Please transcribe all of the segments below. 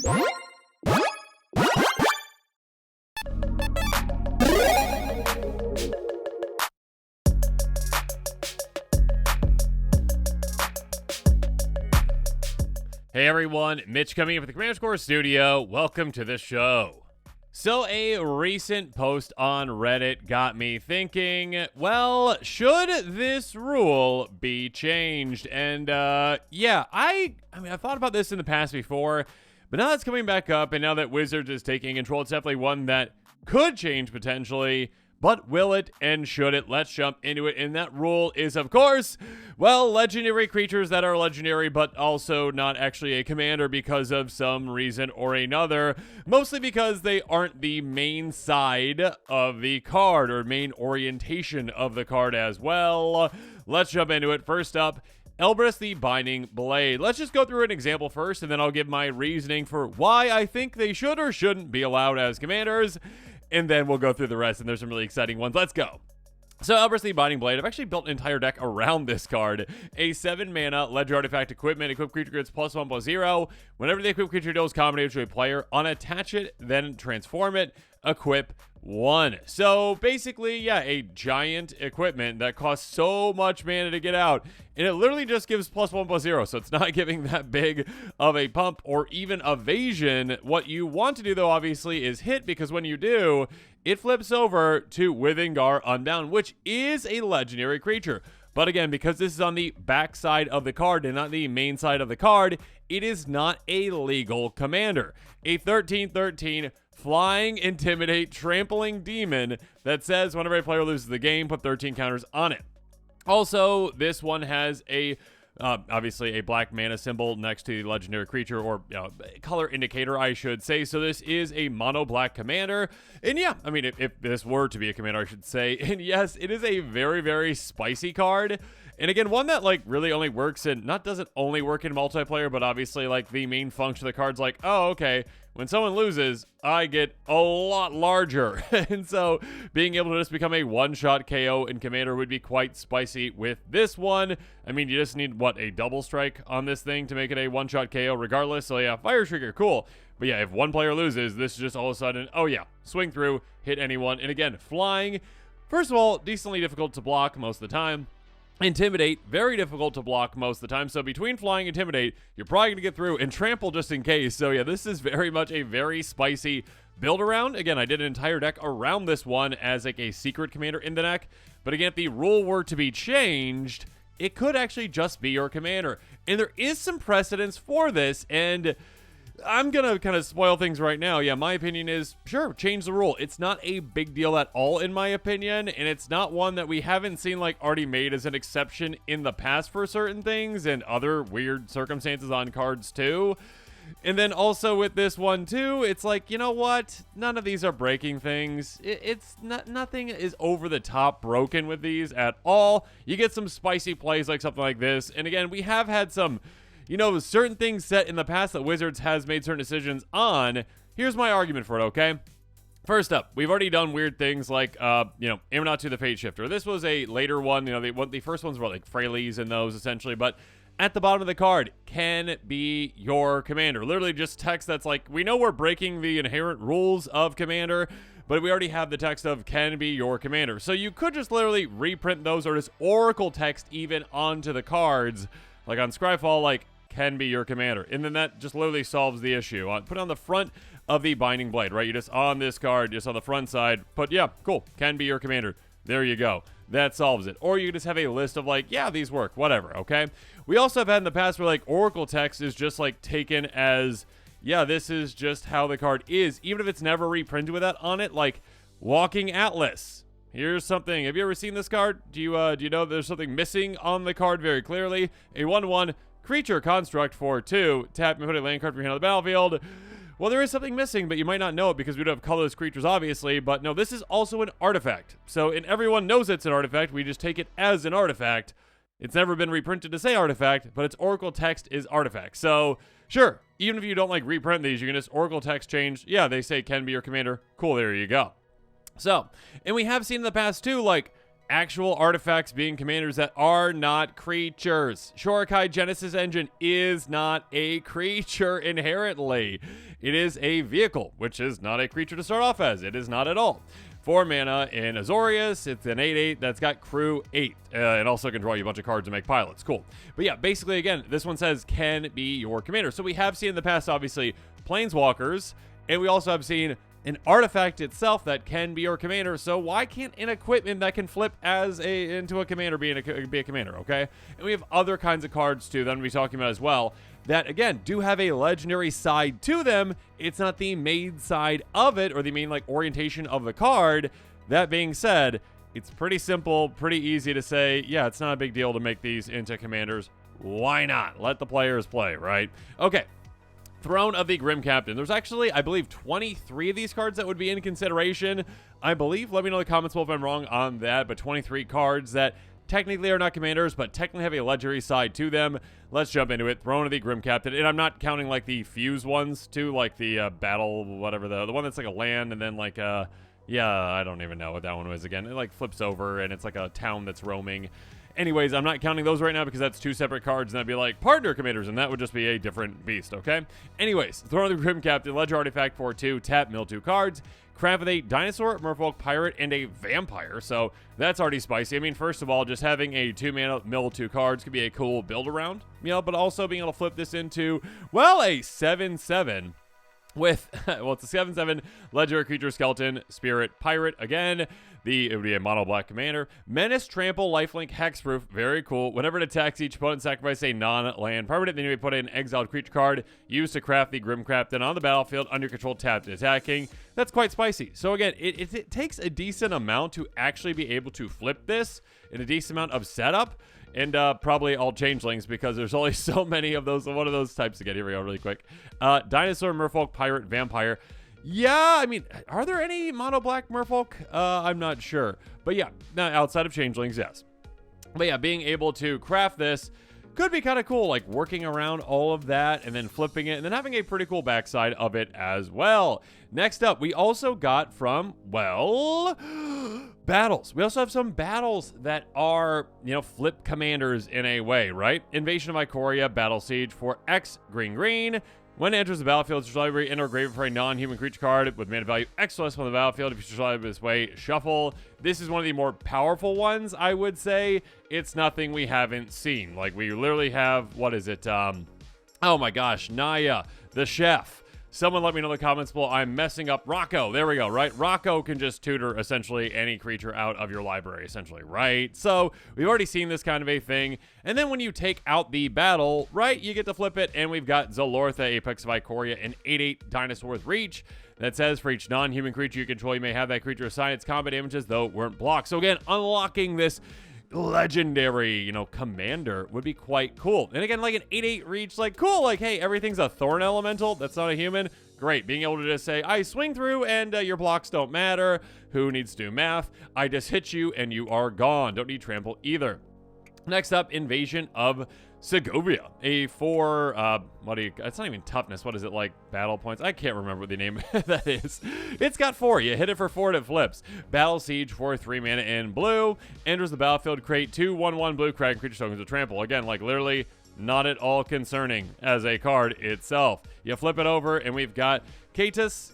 Hey everyone, Mitch coming in from the Commander Score Studio. Welcome to the show. So a recent post on Reddit got me thinking, well, should this rule be changed? And yeah, I mean, I've thought about this in the past before, but now that's coming back up, and now that Wizards is taking control, it's definitely one that could change potentially. But will it and should it? Let's jump into it. And that rule is, of course, well, legendary creatures that are legendary, but also not actually a commander because of some reason or another. Mostly because they aren't the main side of the card or main orientation of the card as well. Let's jump into it. First up, Elbrus the Binding Blade. Let's just go through an example first, and then I'll give my reasoning for why I think they should or shouldn't be allowed as commanders. And then we'll go through the rest, and there's some really exciting ones. Let's go. So, Elbrus the Binding Blade, I've actually built an entire deck around this card. A 7-mana Ledger Artifact equipment. Equip creature gets +1/+0. Whenever the equipped creature deals combat damage to a player, unattach it, then transform it. Equip 1. So, basically, yeah, a giant equipment that costs so much mana to get out. And it literally just gives +1/+0. So, it's not giving that big of a pump or even evasion. What you want to do, though, obviously, is hit, because when you do, it flips over to Withengar Unbound, which is a legendary creature. But again, because this is on the back side of the card and not the main side of the card, it is not a legal commander. A 13/13 flying, intimidate, trampling demon that says whenever a player loses the game, put 13 counters on it. Also, this one has a obviously a black mana symbol next to the legendary creature, or color indicator, I should say. So this is a mono black commander. And yeah, I mean, if this were to be a commander, I should say. And yes, it is a very, very spicy card. And again, one that like really only works in, doesn't only work in multiplayer, but obviously like the main function of the card's like, oh, okay, when someone loses, I get a lot larger. And so being able to just become a one-shot KO in Commander would be quite spicy with this one. I mean, you just need, what, a double strike on this thing to make it a one-shot KO regardless. So yeah, Fire Trigger, cool. But yeah, if one player loses, this is just all of a sudden, oh yeah, swing through, hit anyone. And again, flying, first of all, decently difficult to block most of the time. Intimidate, very difficult to block most of the time. So between flying and intimidate, you're probably going to get through, and trample just in case. So yeah, this is very much a very spicy build around. Again, I did an entire deck around this one as like a secret commander in the deck. But again, if the rule were to be changed, it could actually just be your commander. And there is some precedence for this, and I'm going to kind of spoil things right now. Yeah, my opinion is, sure, change the rule. It's not a big deal at all, in my opinion, and it's not one that we haven't seen, like, already made as an exception in the past for certain things and other weird circumstances on cards, too. And then also with this one, too, it's like, you know what? None of these are breaking things. Nothing is over-the-top broken with these at all. You get some spicy plays like something like this, and again, we have had some, certain things set in the past that Wizards has made certain decisions on. Here's my argument for it, okay? First up, we've already done weird things like, Amunatu the Fate Shifter. This was a later one. The first ones were like Freyleys and those, essentially. But at the bottom of the card, can be your commander. Literally just text that's like, we know we're breaking the inherent rules of commander, but we already have the text of can be your commander. So you could just literally reprint those, or just Oracle text even onto the cards. Like on Scryfall, like, can be your commander. And then that just literally solves the issue. Put it on the front of the Binding Blade, right? You just on this card, just on the front side, put, yeah, cool, can be your commander. There you go. That solves it. Or you just have a list of like, yeah, these work, whatever, okay? We also have had in the past where like Oracle text is just like taken as, yeah, this is just how the card is, even if it's never reprinted with that on it, like Walking Atlas. Here's something. Have you ever seen this card? Do you know there's something missing on the card very clearly? A 1/1 creature construct for 2. Tap and put a land card from your hand on the battlefield. Well, there is something missing, but you might not know it because we don't have colorless creatures, obviously. But no, this is also an artifact. So, and everyone knows it's an artifact. We just take it as an artifact. It's never been reprinted to say artifact, but its Oracle text is artifact. So, sure, even if you don't like reprint these, you can just Oracle text change. Yeah, they say can be your commander. Cool, there you go. So, and we have seen in the past too, like, actual artifacts being commanders that are not creatures. Shorikai Genesis Engine is not a creature inherently. It is a vehicle, which is not a creature to start off as. It is not at all. 4 mana in Azorius. It's an 8/8 that's got crew 8. It also can draw you a bunch of cards and make pilots. Cool. But yeah, basically, again, this one says can be your commander. So we have seen in the past, obviously, Planeswalkers, and we also have seen an artifact itself that can be your commander. So why can't an equipment that can flip into a commander be a commander, okay? And we have other kinds of cards, too, that I'm going to be talking about as well, that, again, do have a legendary side to them. It's not the main side of it or the main, like, orientation of the card. That being said, it's pretty simple, pretty easy to say, yeah, it's not a big deal to make these into commanders. Why not? Let the players play, right? Okay. Throne of the Grim Captain. There's actually, I believe, 23 of these cards that would be in consideration. I believe, let me know in the comments below if I'm wrong on that, but 23 cards that technically are not commanders, but technically have a legendary side to them. Let's jump into it. Throne of the Grim Captain. And I'm not counting, like, the fuse ones, too, like the battle, whatever, the one that's like a land, and then, like, yeah, I don't even know what that one was again. It, like, flips over, and it's like a town that's roaming. Anyways, I'm not counting those right now because that's 2 separate cards, and that'd be like partner commanders, and that would just be a different beast, okay? Anyways, Throne of the Grim Captain, Ledger Artifact for 2, tap, mill 2 cards, craft with a dinosaur, merfolk, pirate, and a vampire, so that's already spicy. I mean, first of all, just having a 2-mana mill 2 cards could be a cool build around, you know, but also being able to flip this into, well, a 7/7 with, well, it's a 7/7 Ledger, Creature, Skeleton, Spirit, Pirate. Again, it would be a mono black commander. Menace, Trample, Lifelink, Hexproof. Very cool. Whenever it attacks, each opponent sacrifice a non-land permanent. Then you may put in an exiled creature card used to craft the Grim Captain on the battlefield under control, tapped and attacking. That's quite spicy. So again, it takes a decent amount to actually be able to flip this in a decent amount of setup. And probably all changelings because there's only so many of those. One of those types to get. Here we go really quick. Dinosaur, Merfolk, Pirate, Vampire. Yeah, I mean, are there any mono black Merfolk? I'm not sure. But yeah, outside of changelings, yes. But yeah, being able to craft this could be kind of cool, like working around all of that and then flipping it and then having a pretty cool backside of it as well. Next up, we also got from, well, battles. We also have some battles that are, you know, flip commanders in a way, right? Invasion of Ikoria, Battle Siege for X, green. When it enters the battlefield, it's library, enter a grave for a non-human creature card with mana value X less on the battlefield. If you survive this way, shuffle. This is one of the more powerful ones, I would say. It's nothing we haven't seen. Like, we literally have, what is it? Oh my gosh, Naya, the chef. Someone let me know in the comments below. I'm messing up Rocco. There we go, right? Rocco can just tutor essentially any creature out of your library, essentially, right? So we've already seen this kind of a thing. And then when you take out the battle, right, you get to flip it. And we've got Zalortha, Apex of Ikoria, an 8/8 dinosaur with reach that says for each non-human creature you control, you may have that creature assign its combat damages, though it weren't blocked. So again, unlocking this legendary, you know, commander would be quite cool. And again, like an 8/8 reach, like cool, like hey, everything's a thorn elemental that's not a human. Great, being able to just say I swing through and your blocks don't matter. Who needs to do math? I just hit you and you are gone. Don't need trample either. Next up, Invasion of Segovia, a 4, it's not even toughness. What is it, like battle points? I can't remember what the name of that is. It's got 4. You hit it for 4 and it flips. Battle Siege for 3 mana in blue. Enters the battlefield, create 2 1/1 blue Kraken creature tokens with trample. Again, like literally not at all concerning as a card itself. You flip it over and we've got Catus,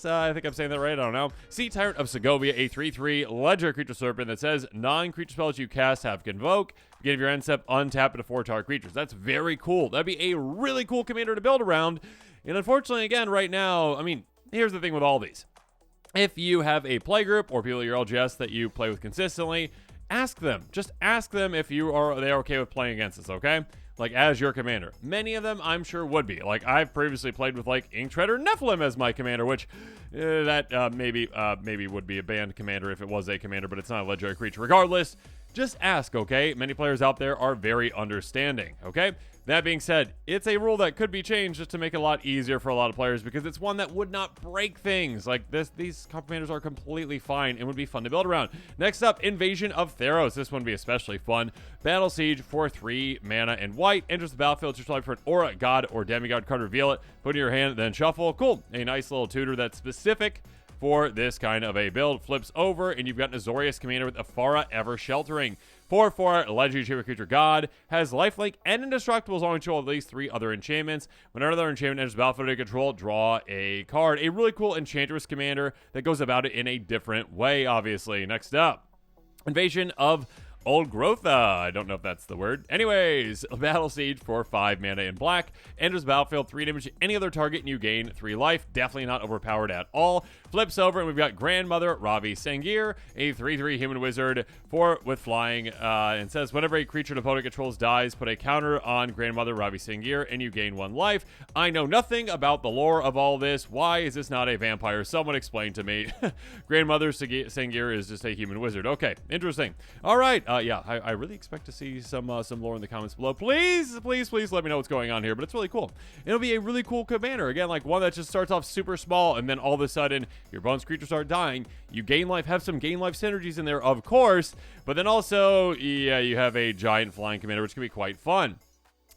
I think I'm saying that right, I don't know. Sea Tyrant of Segovia, a 3/3 Ledger creature serpent that says non-creature spells you cast have convoke. Beginning of your end step, untap it to 4 target creatures. That's very cool. That'd be a really cool commander to build around. And unfortunately, again, right now, I mean, here's the thing with all these. If you have a play group or people at your LGS that you play with consistently, ask them. Just ask them if they're okay with playing against this, okay? Like, as your commander. Many of them, I'm sure, would be. Like, I've previously played with, like, Inktreader Nephilim as my commander, which maybe would be a banned commander if it was a commander, but it's not a legendary creature. Regardless, just ask, okay? Many players out there are very understanding, okay? That being said, it's a rule that could be changed just to make it a lot easier for a lot of players because it's one that would not break things. Like these commanders are completely fine and would be fun to build around. Next up, Invasion of Theros. This one would be especially fun. Battle Siege for 3 mana and white. Enters the battlefield, search life for an aura, god, or demigod card, reveal it, put it in your hand, then shuffle. Cool. A nice little tutor that's specific for this kind of a build. Flips over, and you've got an Azorius commander with Afara Ever Sheltering. 4/4 legendary creature god, has lifelink and indestructible as long as you control at least 3 other enchantments. When another enchantment enters the battlefield under control, draw a card. A really cool enchantress commander that goes about it in a different way, obviously. Next up, Invasion of Old Growth. I don't know if that's the word. Anyways, a Battle Siege for 5 mana in black. Enters the battlefield, 3 damage to any other target, and you gain 3 life. Definitely not overpowered at all. Flips over, and we've got Grandmother Ravi Sangir, a 3/3 human wizard with flying, and says whenever a creature an opponent controls dies, put a counter on Grandmother Ravi Sangir, and you gain 1 life. I know nothing about the lore of all this. Why is this not a vampire? Someone explain to me. Grandmother Sangir is just a human wizard. Okay, interesting. All right, yeah, I really expect to see some lore in the comments below. Please let me know what's going on here, but it's really cool. It'll be a really cool commander. Again, like one that just starts off super small, and then all of a sudden, your bones creatures start dying. You gain life, have some gain life synergies in there, of course, but then also, yeah, you have a giant flying commander, which can be quite fun.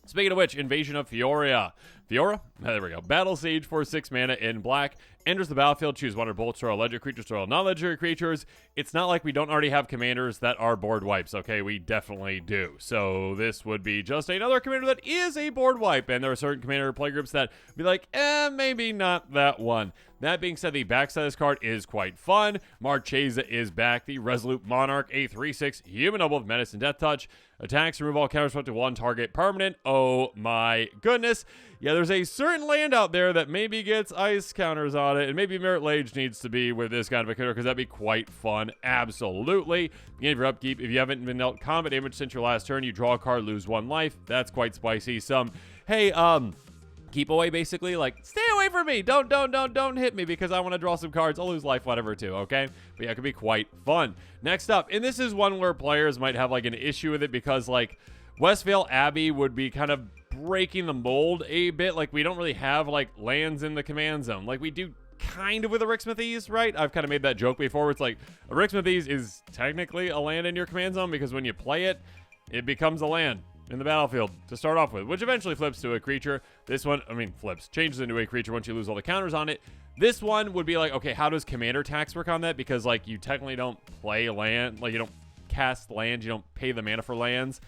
Speaking of which, Invasion of Fiora. There we go. Battle Siege for 6 mana in black. Enters the battlefield, choose 1 or bolt throw, legendary creatures, throw non-legendary creatures. It's not like we don't already have commanders that are board wipes, okay? We definitely do. So this would be just another commander that is a board wipe, and there are certain commander playgroups that be like, maybe not that one. That being said, the backside of this card is quite fun. Marchesa is back, the Resolute Monarch, a 3/6 human noble with menace and death touch. Attacks, remove all counters to 1 target permanent. Oh my goodness. Yeah, there's a certain land out there that maybe gets ice counters on it, and maybe Merit Lage needs to be with this kind of a character because that'd be quite fun. Absolutely. Beginning of your upkeep, if you haven't been dealt combat damage since your last turn, you draw a card, lose 1 life. That's quite spicy. Some, hey, keep away, basically, like, stay away from me, don't hit me because I want to draw some cards, I'll lose life, whatever, too, okay? But yeah, it could be quite fun. Next up, and this is one where players might have, like, an issue with it because, like, Westvale Abbey would be kind of breaking the mold a bit. Like, we don't really have, like, lands in the command zone. Like, we do kind of with Arixmethes, right? I've kind of made that joke before where it's like, Arixmethes is technically a land in your command zone because when you play it, it becomes a land in the battlefield to start off with, which eventually flips to a creature. This one, changes into a creature once you lose all the counters on it. This one would be like, okay, how does commander tax work on that? Because, like, you technically don't play land, like, you don't cast lands, you don't pay the mana for lands.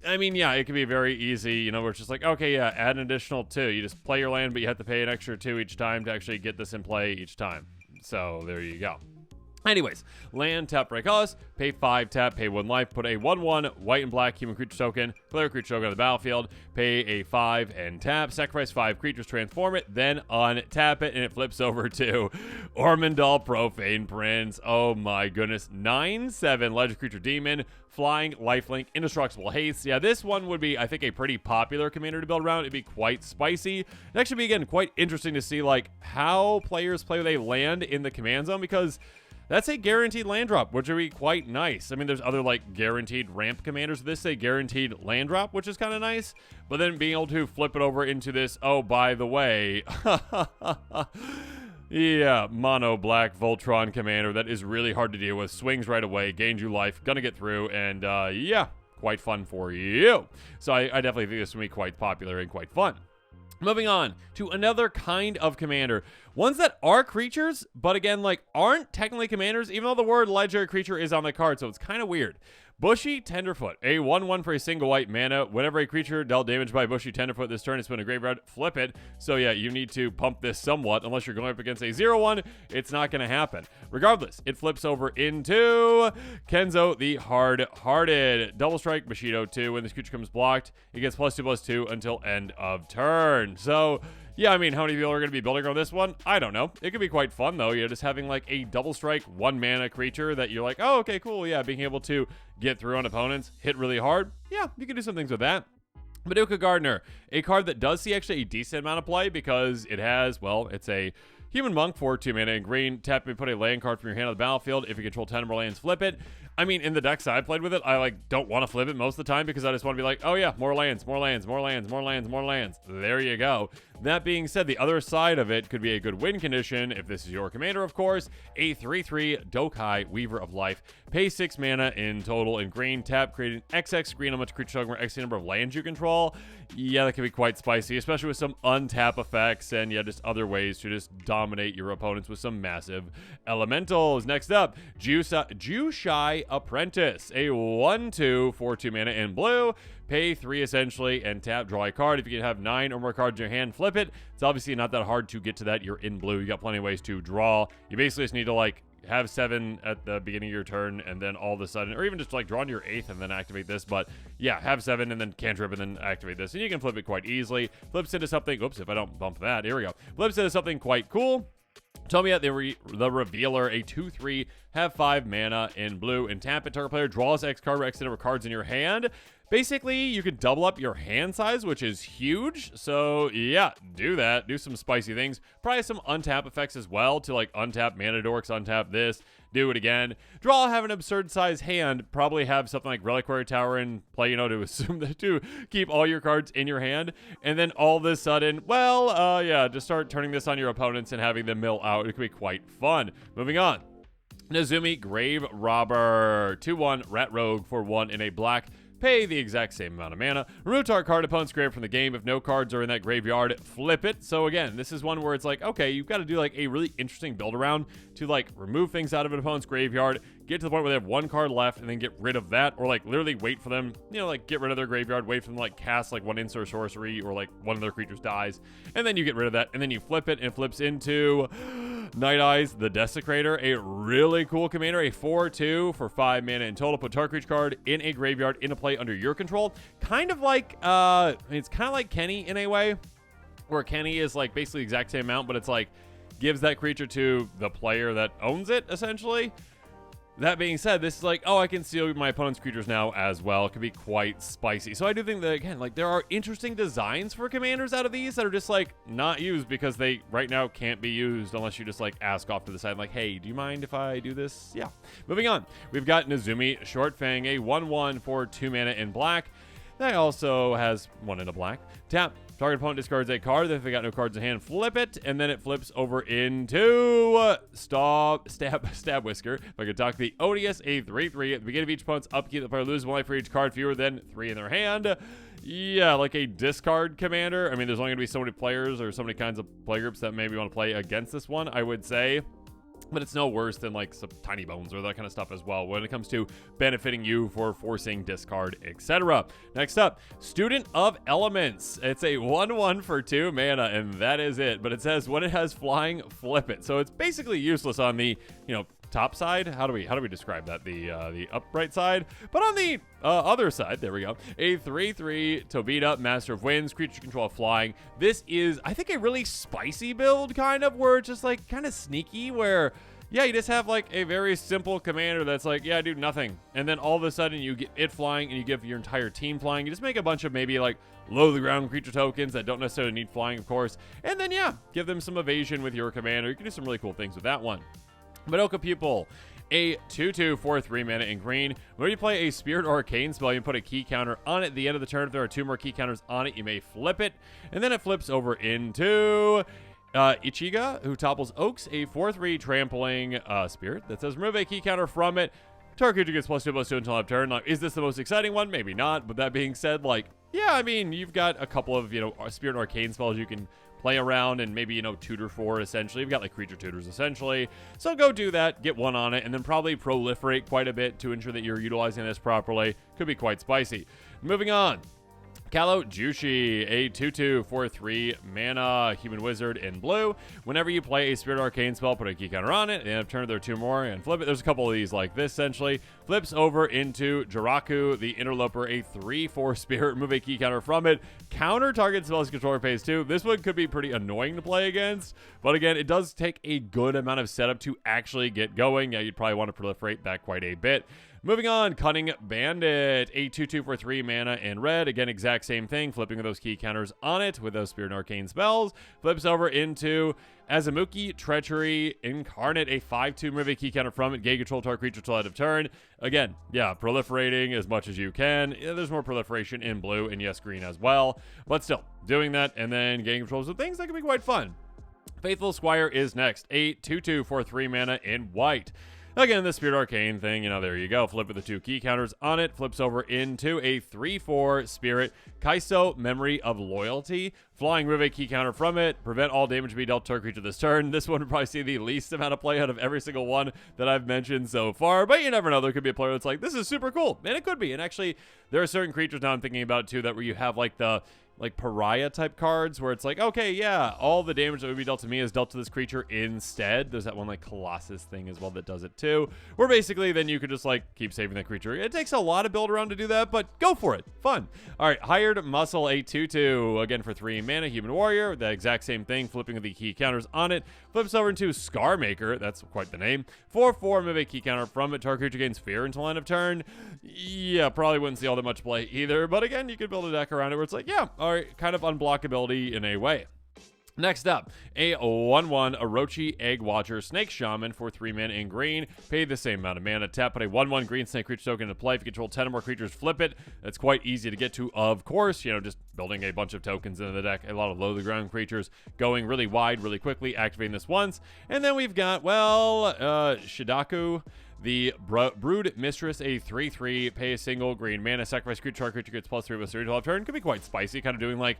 I mean, yeah, it can be very easy, you know, where it's just like, okay, yeah, add an additional 2. You just play your land, but you have to pay an extra 2 each time to actually get this in play each time. So, there you go. Anyways, land, tap, break us, pay 5, tap, pay 1 life, put a 1/1 white and black human creature token, player creature token on the battlefield, pay a 5 and tap, sacrifice 5 creatures, transform it, then untap it, and it flips over to Ormondal Profane Prince. Oh my goodness. 9/7 legendary creature demon, flying, lifelink, indestructible haste. Yeah, this one would be, I think, a pretty popular commander to build around. It'd be quite spicy. It'd actually be, again, quite interesting to see, like, how players play with a land in the command zone, because that's a guaranteed land drop, which would be quite nice. I mean, there's other, like, guaranteed ramp commanders. This is a guaranteed land drop, which is kind of nice. But then being able to flip it over into this, oh, by the way, yeah, mono black Voltron commander that is really hard to deal with. Swings right away, gains you life, gonna get through, and yeah, quite fun for you. So I definitely think this will be quite popular and quite fun. Moving on to another kind of commander. Ones that are creatures, but again, like, aren't technically commanders, even though the word legendary creature is on the card, so it's kind of weird. Bushy Tenderfoot, a 1/1 for a single white mana. Whenever a creature dealt damage by Bushy Tenderfoot this turn, it's been a graveyard, flip it. So yeah, you need to pump this somewhat. Unless you're going up against a 0/1, it's not going to happen. Regardless, it flips over into Kenzo the Hard-Hearted. Double strike, Bushido 2. When this creature comes blocked, it gets +2/+2 until end of turn. So yeah, I mean, how many people are going to be building on this one? I don't know. It could be quite fun, though. You know, just having, like, a double strike, 1 mana creature that you're like, oh, okay, cool. Yeah, being able to get through on opponents, hit really hard. Yeah, you can do some things with that. Maduka Gardener, a card that does see actually a decent amount of play because it has, well, it's a human monk for 2 mana in green. Tap and put a land card from your hand on the battlefield. If you control 10 or more lands, flip it. I mean, in the decks I played with it, I, like, don't want to flip it most of the time because I just want to be like, oh yeah, more lands, more lands, more lands, more lands, more lands. There you go. That being said, the other side of it could be a good win condition if this is your commander, of course. A 3/3 Dokai, Weaver of Life. Pay 6 mana in total in green. Tap, create an XX green on much creature token where X number of lands you control. Yeah, that can be quite spicy, especially with some untap effects and yeah, just other ways to just dominate your opponents with some massive elementals. Next up, Jusai Apprentice, a 1/2 for 2 mana in blue. Pay 3 essentially and tap, draw a card. If you can have 9 or more cards in your hand, flip it. It's obviously not that hard to get to that. You're in blue. You got plenty of ways to draw. You basically just need to like have 7 at the beginning of your turn and then all of a sudden, or even just like draw on your 8th and then activate this. But yeah, have 7 and then cantrip and then activate this. And you can flip it quite easily. Flips into something, oops, if I don't bump that, here we go. Flips into something quite cool. Tomia the Revealer, a 2/3, have 5 mana in blue, and tap it. Target player draws X card or X number of cards in your hand. Basically, you can double up your hand size, which is huge. So yeah, do that. Do some spicy things. Probably some untap effects as well to like untap mana dorks, untap this, do it again. Draw, have an absurd size hand. Probably have something like Reliquary Tower in play, you know, to assume that to keep all your cards in your hand. And then all of a sudden, well, yeah, just start turning this on your opponents and having them mill out. It could be quite fun. Moving on. Nezumi Grave Robber, 2/1 Rat Rogue for 1 in a black. Pay the exact same amount of mana. Remove target card opponent's grave from the game. If no cards are in that graveyard, flip it. So again, this is one where it's like, okay, you've got to do like a really interesting build around to like remove things out of an opponent's graveyard, get to the point where they have 1 card left and then get rid of that, or like literally wait for them, you know, like get rid of their graveyard, wait for them to like cast like 1 instant sorcery or like one of their creatures dies, and then you get rid of that, and then you flip it and it flips into Night Eyes the Desecrator, a really cool commander, a 4/2 for 5 mana in total. Put target creature card in a graveyard into play under your control. Kind of like, it's kind of like Kenny in a way, where Kenny is like basically the exact same amount, but it's like gives that creature to the player that owns it, essentially. That being said, this is like, oh, I can steal my opponent's creatures now as well. It could be quite spicy. So I do think that, again, like there are interesting designs for commanders out of these that are just like not used because they right now can't be used unless you just like ask off to the side like, hey, do you mind if I do this? Yeah. Moving on. We've got Nezumi Shortfang, a 1/1 for 2 mana in black. That also has 1 in a black. Tap. Target opponent discards a card. If they got no cards in hand, flip it, and then it flips over into Stab Whisker. If I could talk, the Odious, a 3/3. At the beginning of each opponent's upkeep, the player loses 1 life for each card fewer than 3 in their hand. Yeah, like a discard commander. I mean, there's only going to be so many players or so many kinds of playgroups that maybe want to play against this one, I would say. But it's no worse than like some Tiny Bones or that kind of stuff as well when it comes to benefiting you for forcing discard, etc. Next up, Student of Elements. It's a 1/1 for 2 mana, and that is it. But it says when it has flying, flip it. So it's basically useless on the, you know, top side. How do we describe that? The upright side. But on the other side, there we go. A 3/3 Tobita, Master of Winds, creature control flying. This is, I think, a really spicy build, kind of, where it's just like kind of sneaky, where yeah, you just have like a very simple commander that's like, yeah, do nothing. And then all of a sudden you get it flying and you give your entire team flying. You just make a bunch of maybe like low to the ground creature tokens that don't necessarily need flying, of course. And then yeah, give them some evasion with your commander. You can do some really cool things with that one. Madoka Pupil, a 2/2 for 3 mana in green. When you play a Spirit or Arcane spell, you put a key counter on it at the end of the turn. If there are 2 more key counters on it, you may flip it. And then it flips over into Ichiga, who topples Oaks, a 4/3 trampling spirit that says remove a key counter from it. Target creature gets +2/+2 until end of turn. Like, is this the most exciting one? Maybe not. But that being said, like, yeah, I mean, you've got a couple of, you know, Spirit and Arcane spells you can play around and maybe, you know, tutor for, essentially. You've got like creature tutors, essentially. So go do that, get 1 on it, and then probably proliferate quite a bit to ensure that you're utilizing this properly. Could be quite spicy. Moving on. Kalo Jushi, a 2/2 for 3 mana human wizard in blue. Whenever you play a Spirit Arcane spell, put a key counter on it, and if turn there are 2 more, and flip it. There's a couple of these like this, essentially. Flips over into Jiraku, the Interloper, a 3/4 spirit. Remove a key counter from it. Counter target spells controller pays 2. This one could be pretty annoying to play against, but again, it does take a good amount of setup to actually get going. Yeah, you'd probably want to proliferate that quite a bit. Moving on, Cunning Bandit, a 2/2 for 3 mana in red. Again, exact same thing, flipping those key counters on it with those Spirit and Arcane spells. Flips over into Azamuki Treachery Incarnate, a 5/2, remove a key counter from it. Gain control target creature till end of turn. Again, yeah, proliferating as much as you can. Yeah, there's more proliferation in blue and yes, green as well. But still, doing that and then gaining control of things that can be quite fun. Faithful Squire is next, a 2/2 for 3 mana in white. Again, the Spirit Arcane thing, there you go. Flip with the 2 key counters on it. Flips over into a 3/4 Spirit Kaiso, Memory of Loyalty. Flying, remove a key counter from it. Prevent all damage to be dealt to a creature this turn. This one would probably see the least amount of play out of every single one that I've mentioned so far. But you never know. There could be a player that's like, this is super cool. And it could be. And actually, there are certain creatures now I'm thinking about too that where you have like the pariah type cards where it's like, okay, yeah, all the damage that would be dealt to me is dealt to this creature instead. There's that one like Colossus thing as well that does it too, where basically then you could just like keep saving that creature. It takes a lot of build around to do that, but go for it. Fun. All right, Hired Muscle, a 2/2, again for 3 mana, Human Warrior, the exact same thing, flipping with the key counters on it. Flips over into Scarmaker, that's quite the name. 4/4, move a key counter from it. Target creature gains fear until end of turn. Yeah, probably wouldn't see all that much play either, but again, you could build a deck around it where it's like, yeah, all right, kind of unblockability in a way. Next up, a 1/1 Orochi Egg Watcher Snake Shaman for 3 mana in green. Pay the same amount of mana. Tap, put a 1/1 green snake creature token into play. If you control 10 or more creatures, flip it. That's quite easy to get to, of course. Just building a bunch of tokens into the deck. A lot of low-to-the-ground creatures going really wide, really quickly, activating this once. And then we've got, Shidaku, the Brood Mistress, a 3/3, pay a single green mana, sacrifice creature gets +3/+3 until turn. Could be quite spicy, kind of doing like,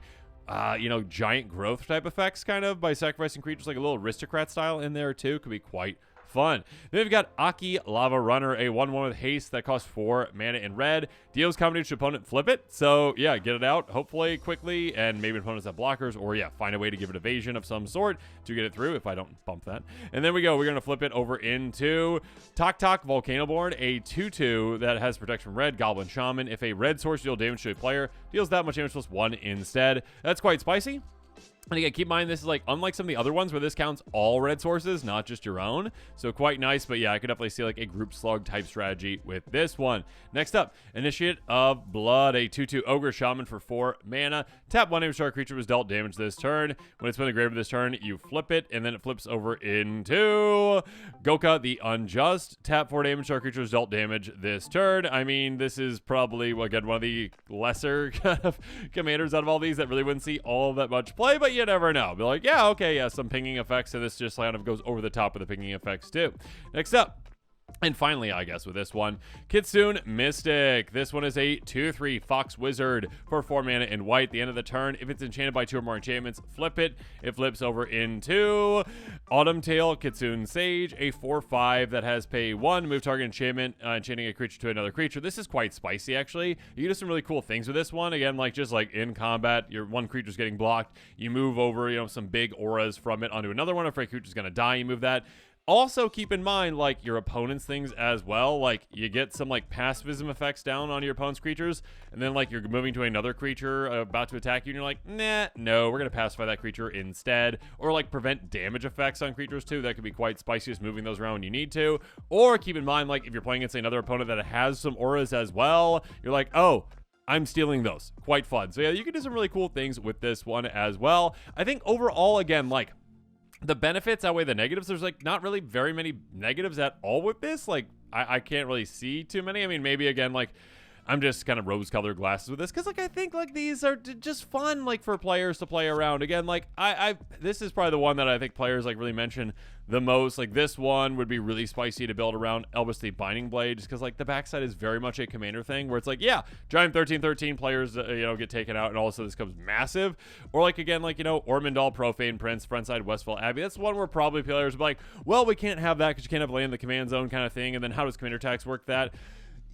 giant growth type effects kind of by sacrificing creatures, like a little aristocrat style in there too. Could be quite fun. Then we've got Aki Lava Runner, a 1/1 with haste that costs 4 mana in red. Deals combination to opponent, flip it. So yeah, get it out hopefully quickly, and maybe opponents have blockers, or yeah, find a way to give it evasion of some sort to get it through if I don't bump that. And then we're going to flip it over into Tok Volcanoborn, a 2/2 that has protection from red, Goblin Shaman. If a red source deal damage to a player, deals that much damage +1 instead. That's quite spicy. And again, keep in mind, this is like, unlike some of the other ones where this counts all red sources, not just your own. So quite nice, but yeah, I could definitely see like a group slug type strategy with this one. Next up, Initiate of Blood, a 2/2 Ogre Shaman for 4 mana. Tap 1 damage to our creature was dealt damage this turn. When it's been the grave of this turn, you flip it, and then it flips over into Goka the Unjust. Tap 4 damage to our creature was dealt damage this turn. I mean, this is probably, again, one of the lesser kind of commanders out of all these that really wouldn't see all that much play, but you never know. Be like, yeah, okay, yeah, some pinging effects, and this just kind of goes over the top of the pinging effects too. Next up, and finally, I guess with this one, Kitsune Mystic. This one is a 2/3 Fox Wizard for 4 mana in white. At the end of the turn, if it's enchanted by 2 or more enchantments, flip it. It flips over into Autumn Tail Kitsune Sage, a 4/5 that has pay 1, move target enchantment, enchanting a creature to another creature. This is quite spicy, actually. You can do some really cool things with this one. Again, like just like in combat, your one creature's getting blocked. You move over, some big auras from it onto another one. If a creature's going to die, you move that. Also, keep in mind, like, your opponent's things as well. Like, you get some, like, pacifism effects down on your opponent's creatures, and then, like, you're moving to another creature about to attack you, and you're like, nah, no, we're going to pacify that creature instead. Or, like, prevent damage effects on creatures, too. That could be quite spicy, just moving those around when you need to. Or, keep in mind, like, if you're playing against another opponent that has some auras as well, you're like, oh, I'm stealing those. Quite fun. So, yeah, you can do some really cool things with this one as well. I think overall, again, like, the benefits outweigh the negatives. There's like not really very many negatives at all with this. Like I can't really see too many. I mean, maybe again, like I'm just kind of rose-colored glasses with this because like I think like these are just fun like for players to play around. Again, like I this is probably the one that I think players like really mention the most. Like this one would be really spicy to build around Elvis the Binding Blade, just because like the backside is very much a commander thing where it's like, yeah, giant 13/13 players get taken out, and also this becomes massive. Or like again, like Ormondal Profane Prince, Frontside Westfall Abbey. That's one where probably players would be like, well, we can't have that because you can't have land in the command zone kind of thing. And then how does commander tax work that?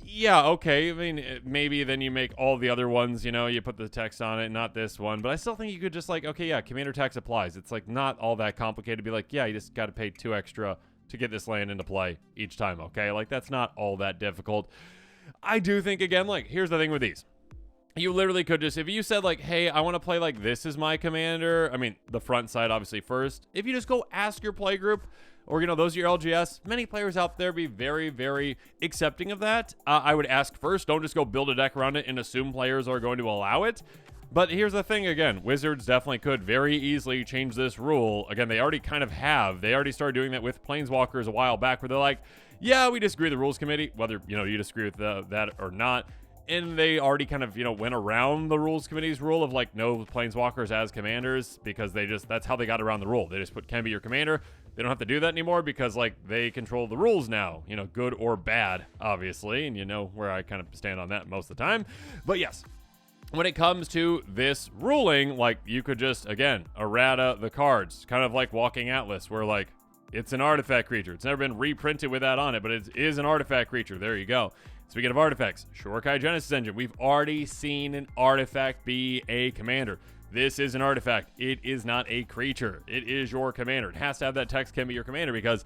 Yeah, okay. I mean, maybe then you make all the other ones, you put the text on it, not this one. But I still think you could just like, okay, yeah, commander tax applies. It's like not all that complicated to be like, yeah, you just got to pay 2 extra to get this land into play each time, okay? Like that's not all that difficult. I do think, again, like here's the thing with these. You literally could just, if you said like, hey, I want to play like this is my commander. I mean, the front side obviously first. If you just go ask your play group, or, those are your LGS, many players out there be very, very accepting of that. I would ask first, don't just go build a deck around it and assume players are going to allow it. But here's the thing, again, Wizards definitely could very easily change this rule. Again, they already kind of have. They already started doing that with Planeswalkers a while back where they're like, yeah, we disagree with the rules committee, whether, you disagree with that or not. And they already kind of, went around the rules committee's rule of like no Planeswalkers as commanders because that's how they got around the rule. They just put can be your commander. They don't have to do that anymore because, like, they control the rules now, you know, good or bad, obviously, and you know where I kind of stand on that most of the time. But yes, when it comes to this ruling, like, you could just, again, errata the cards, kind of like Walking Atlas, where, like, it's an artifact creature. It's never been reprinted with that on it, but it is an artifact creature. There you go. Speaking of artifacts, Shorekai Genesis Engine. We've already seen an artifact be a commander. This is an artifact. It is not a creature. It is your commander. It has to have that text, can be your commander, because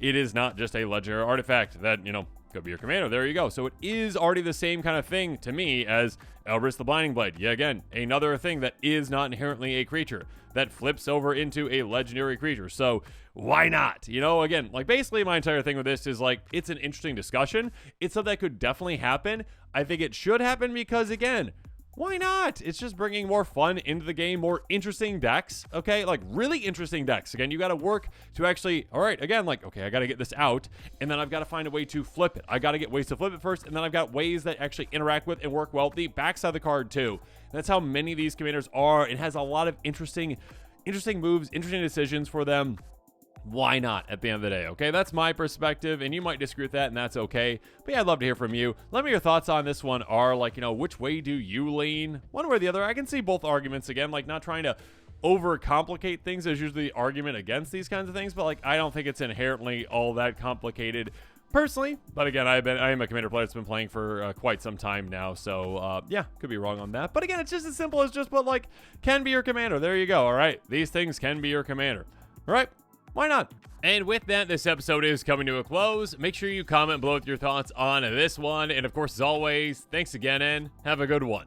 it is not just a legendary artifact that, you know, could be your commander. There you go. So it is already the same kind of thing to me as Elbrus the Blinding Blade. Yeah, again, another thing that is not inherently a creature that flips over into a legendary creature. So why not? You know, again, like, basically my entire thing with this is, like, it's an interesting discussion. It's something that could definitely happen. I think it should happen because, again, why not? It's just bringing more fun into the game, more interesting decks, okay? Like, really interesting decks. Again, you got to work to actually, all right, again, like, okay, I got to get this out, and then I've got to find a way to flip it. I got to get ways to flip it first, and then I've got ways that actually interact with and work well with the backside of the card, too. And that's how many of these commanders are. It has a lot of interesting moves, interesting decisions for them. Why not at the end of the day? Okay, that's my perspective, and you might disagree with that, and that's okay. But yeah, I'd love to hear from you. Let me know your thoughts on this one are, like, you know, which way do you lean? One way or the other. I can see both arguments, again, like, not trying to overcomplicate things. There's usually the argument against these kinds of things, but, like, I don't think it's inherently all that complicated personally. But again, I am a commander player that's been playing for quite some time now, so yeah, could be wrong on that. But again, it's just as simple as just what, like, can be your commander. There you go. All right, these things can be your commander. All right. Why not? And with that, this episode is coming to a close. Make sure you comment below with your thoughts on this one. And of course, as always, thanks again and have a good one.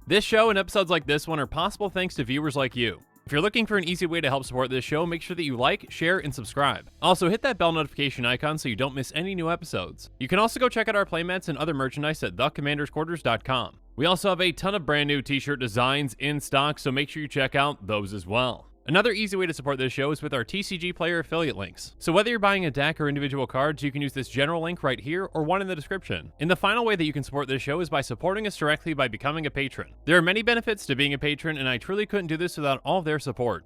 This show and episodes like this one are possible thanks to viewers like you. If you're looking for an easy way to help support this show, make sure that you like, share, and subscribe. Also, hit that bell notification icon so you don't miss any new episodes. You can also go check out our playmats and other merchandise at thecommandersquarters.com. We also have a ton of brand new t-shirt designs in stock, so make sure you check out those as well. Another easy way to support this show is with our TCG Player affiliate links. So whether you're buying a deck or individual cards, you can use this general link right here or one in the description. And the final way that you can support this show is by supporting us directly by becoming a patron. There are many benefits to being a patron, and I truly couldn't do this without all of their support.